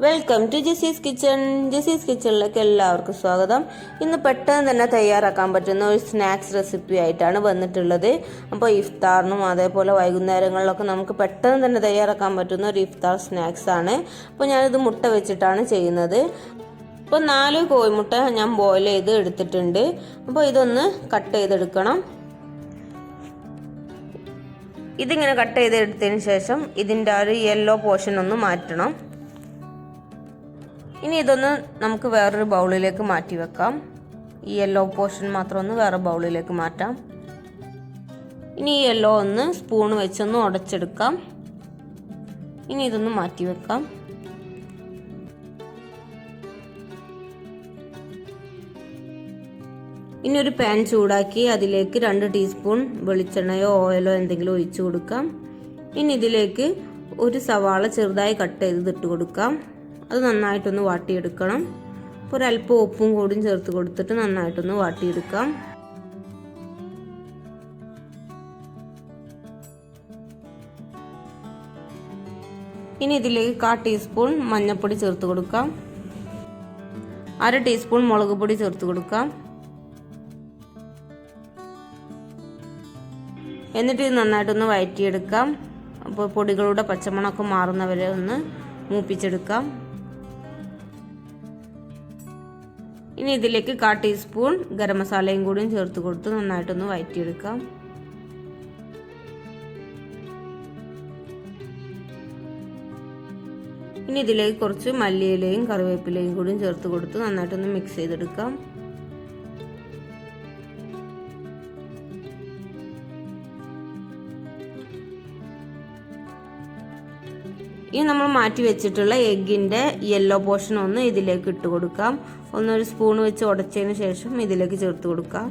Welcome to Jasi's kitchen. Jasi's കിച്ചണിലേക്ക് എല്ലാവർക്കും സ്വാഗതം. ഇന്ന് പെട്ടെന്ന് തന്നെ തയ്യാറാക്കാൻ പറ്റുന്ന ഒരു സ്നാക്സ് റെസിപ്പി ആയിട്ടാണ് വന്നിട്ടുള്ളത്. അപ്പോൾ ഇഫ്താറിനും അതേപോലെ വൈകുന്നേരങ്ങളിലൊക്കെ നമുക്ക് പെട്ടെന്ന് തന്നെ തയ്യാറാക്കാൻ പറ്റുന്ന ഒരു ഇഫ്താർ സ്നാക്സ് ആണ്. അപ്പോൾ ഞാനിത് മുട്ട വെച്ചിട്ടാണ് ചെയ്യുന്നത്. അപ്പോൾ 4 കോഴിമുട്ട ഞാൻ ബോയിൽ ചെയ്ത് എടുത്തിട്ടുണ്ട്. അപ്പോൾ ഇതൊന്ന് കട്ട് ചെയ്തെടുക്കണം. ഇതിങ്ങനെ കട്ട് ചെയ്തെടുത്തതിന് ശേഷം ഇതിൻ്റെ ഒരു യെല്ലോ പോർഷൻ ഒന്ന് മാറ്റണം. ഇനി ഇതൊന്ന് നമുക്ക് വേറൊരു ബൗളിലേക്ക് മാറ്റി വെക്കാം. ഈ യെല്ലോ പോർഷൻ മാത്രം ഒന്ന് വേറെ ബൗളിലേക്ക് മാറ്റാം. ഇനി ഈ യെല്ലോ ഒന്ന് സ്പൂൺ വെച്ചൊന്ന് ഉടച്ചെടുക്കാം. ഇനി ഇതൊന്ന് മാറ്റി വെക്കാം. ഇനി ഒരു പാൻ ചൂടാക്കി അതിലേക്ക് 2 ടീസ്പൂൺ വെളിച്ചെണ്ണയോ ഓയിലോ എന്തെങ്കിലും ഒഴിച്ചു കൊടുക്കാം. ഇനി ഇതിലേക്ക് ഒരു സവാള ചെറുതായി കട്ട് ചെയ്ത് ഇട്ട് കൊടുക്കാം. അത് നന്നായിട്ടൊന്ന് വാട്ടിയെടുക്കണം. അപ്പോൾ ഒരല്പം ഉപ്പും കൂടിയും ചേർത്ത് കൊടുത്തിട്ട് നന്നായിട്ടൊന്ന് വാട്ടിയെടുക്കാം. ഇനി ഇതിലേക്ക് 1/4 ടീസ്പൂൺ മഞ്ഞൾപ്പൊടി ചേർത്ത് കൊടുക്കാം. 1/2 ടീസ്പൂൺ മുളക് പൊടി ചേർത്ത് കൊടുക്കാം. എന്നിട്ട് ഇത് നന്നായിട്ടൊന്ന് വഴറ്റിയെടുക്കാം. അപ്പോൾ പൊടികളുടെ പച്ചമണമൊക്കെ മാറുന്നവരെ ഒന്ന് മൂപ്പിച്ചെടുക്കാം. ഇനി ഇതിലേക്ക് 1/4 ടീസ്പൂൺ ഗരം മസാലയും കൂടിയും ചേർത്ത് കൊടുത്ത് നന്നായിട്ടൊന്ന് വഴറ്റിയെടുക്കാം. ഇനി ഇതിലേക്ക് കുറച്ച് മല്ലിയിലയും കറിവേപ്പിലയും കൂടിയും ചേർത്ത് കൊടുത്ത് നന്നായിട്ടൊന്ന് മിക്സ് ചെയ്തെടുക്കാം. ഇനി നമ്മൾ മാറ്റി വെച്ചിട്ടുള്ള എഗ്ഗിൻ്റെ യെല്ലോ പോർഷൻ ഒന്ന് ഇതിലേക്ക് ഇട്ട് കൊടുക്കാം. ഒന്നൊരു സ്പൂൺ വെച്ച് ഉടച്ചതിന് ശേഷം ഇതിലേക്ക് ചേർത്ത് കൊടുക്കാം.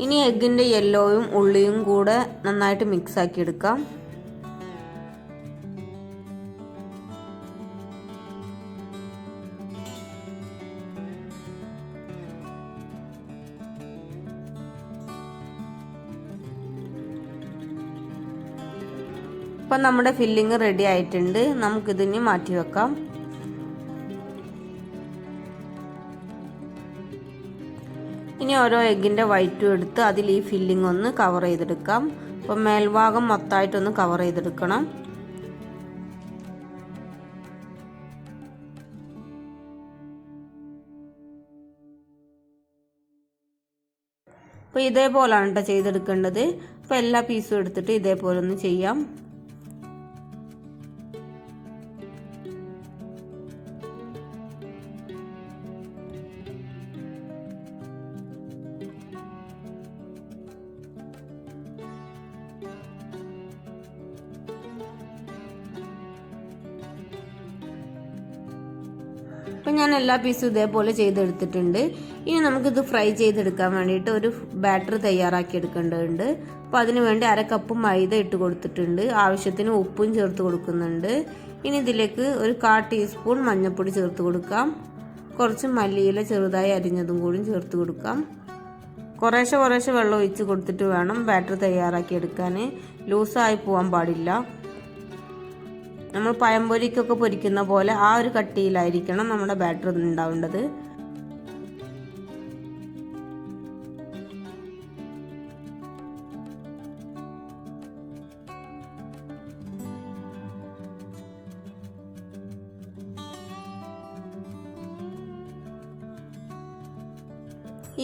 ഇനി എഗ്ഗിൻ്റെ യെല്ലോയും ഉള്ളിയും കൂടെ നന്നായിട്ട് മിക്സ് ആക്കി എടുക്കാം. അപ്പം നമ്മുടെ ഫില്ലിങ് റെഡി ആയിട്ടുണ്ട്. നമുക്കിതിന് മാറ്റി വെക്കാം. ഇനി ഓരോ എഗ്ഗിൻ്റെ വൈറ്റും എടുത്ത് അതിൽ ഈ ഫില്ലിങ് ഒന്ന് കവർ ചെയ്തെടുക്കാം. അപ്പം മേൽഭാഗം മൊത്തമായിട്ടൊന്ന് കവർ ചെയ്തെടുക്കണം. അപ്പോൾ ഇതേപോലെയാണ് കേട്ടോ ചെയ്തെടുക്കേണ്ടത്. അപ്പോൾ എല്ലാ പീസും എടുത്തിട്ട് ഇതേപോലെ ഒന്ന് ചെയ്യാം. അപ്പോൾ ഞാൻ എല്ലാ പീസും ഇതേപോലെ ചെയ്തെടുത്തിട്ടുണ്ട്. ഇനി നമുക്കിത് ഫ്രൈ ചെയ്തെടുക്കാൻ വേണ്ടിയിട്ട് ഒരു ബാറ്റർ തയ്യാറാക്കി എടുക്കേണ്ടതുണ്ട്. അപ്പോൾ അതിന് വേണ്ടി 1/2 കപ്പ് മൈദ ഇട്ട് കൊടുത്തിട്ടുണ്ട്. ആവശ്യത്തിന് ഉപ്പും ചേർത്ത് കൊടുക്കുന്നുണ്ട്. ഇനി ഇതിലേക്ക് ഒരു 1/4 ടീസ്പൂൺ മഞ്ഞൾപ്പൊടി ചേർത്ത് കൊടുക്കാം. കുറച്ച് മല്ലിയില ചെറുതായി അരിഞ്ഞതും കൂടി ചേർത്ത് കൊടുക്കാം. കുറേശ്ശെ വെള്ളം ഒഴിച്ച് കൊടുത്തിട്ട് വേണം ബാറ്റർ തയ്യാറാക്കി എടുക്കാൻ. ലൂസായി പോകാൻ പാടില്ല. നമ്മൾ പഴംപൊരിക്കൊക്കെ പൊരിക്കുന്ന പോലെ ആ ഒരു കട്ടിയിലായിരിക്കണം നമ്മുടെ ബാറ്റർ ഉണ്ടാവേണ്ടത്.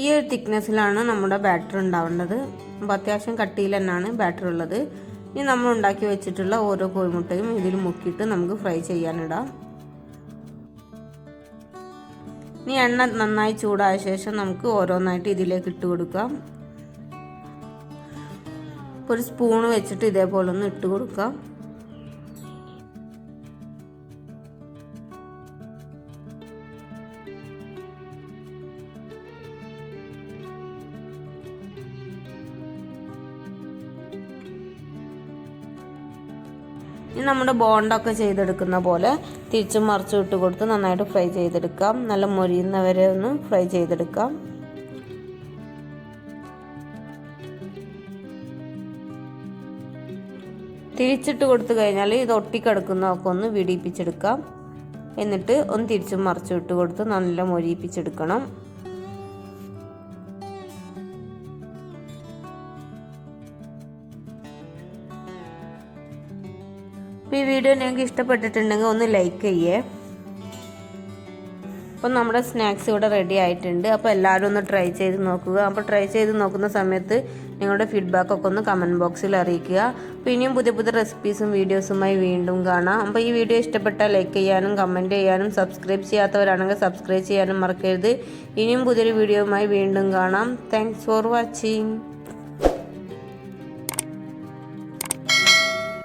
ഈ ഒരു തിക്നെസ്സിലാണ് നമ്മുടെ ബാറ്റർ ഉണ്ടാവേണ്ടത്. അപ്പോൾ അത്യാവശ്യം കട്ടിയിൽ തന്നെയാണ് ബാറ്റർ ഉള്ളത്. ഇനി നമ്മൾ ഉണ്ടാക്കി വെച്ചിട്ടുള്ള ഓരോ കോഴിമുട്ടയും ഇതിൽ മുക്കിയിട്ട് നമുക്ക് ഫ്രൈ ചെയ്യാനിടാം. ഇനി എണ്ണ നന്നായി ചൂടായ ശേഷം നമുക്ക് ഓരോന്നായിട്ട് ഇതിലേക്ക് ഇട്ട് കൊടുക്കാം. ഒരു സ്പൂൺ വെച്ചിട്ട് ഇതേപോലെ ഒന്ന് ഇട്ട് കൊടുക്കാം. ഇനി നമ്മുടെ ബോണ്ടൊക്കെ ചെയ്തെടുക്കുന്ന പോലെ തിരിച്ചും മറിച്ചും ഇട്ട് കൊടുത്ത് നന്നായിട്ട് ഫ്രൈ ചെയ്തെടുക്കാം. നല്ല മൊരിയുന്നവരെ ഒന്ന് ഫ്രൈ ചെയ്തെടുക്കാം. തിരിച്ചിട്ട് കൊടുത്തു കഴിഞ്ഞാൽ ഇത് ഒട്ടിക്കിടക്കുന്നതൊക്കെ ഒന്ന് വിടിയിപ്പിച്ചെടുക്കാം. എന്നിട്ട് ഒന്ന് തിരിച്ചും മറിച്ചും ഇട്ട് കൊടുത്ത് നല്ല മൊരിയിപ്പിച്ചെടുക്കണം. ഈ വീഡിയോ നിങ്ങൾക്ക് ഇഷ്ടപ്പെട്ടിട്ടുണ്ടെങ്കിൽ ഒന്ന് ലൈക്ക് ചെയ്യേ. അപ്പം നമ്മുടെ സ്നാക്സ് ഇവിടെ റെഡി ആയിട്ടുണ്ട്. അപ്പോൾ എല്ലാവരും ഒന്ന് ട്രൈ ചെയ്ത് നോക്കുക. അപ്പോൾ ട്രൈ ചെയ്ത് നോക്കുന്ന സമയത്ത് നിങ്ങളുടെ ഫീഡ്ബാക്കൊക്കെ ഒന്ന് കമൻറ്റ് ബോക്സിൽ അറിയിക്കുക. അപ്പോൾ ഇനിയും പുതിയ പുതിയ റെസിപ്പീസും വീഡിയോസുമായി വീണ്ടും കാണാം. അപ്പോൾ ഈ വീഡിയോ ഇഷ്ടപ്പെട്ടാൽ ലൈക്ക് ചെയ്യാനും കമൻറ്റ് ചെയ്യാനും സബ്സ്ക്രൈബ് ചെയ്യാത്തവരാണെങ്കിൽ സബ്സ്ക്രൈബ് ചെയ്യാനും മറക്കരുത്. ഇനിയും പുതിയൊരു വീഡിയോയുമായി വീണ്ടും കാണാം. Thanks for watching.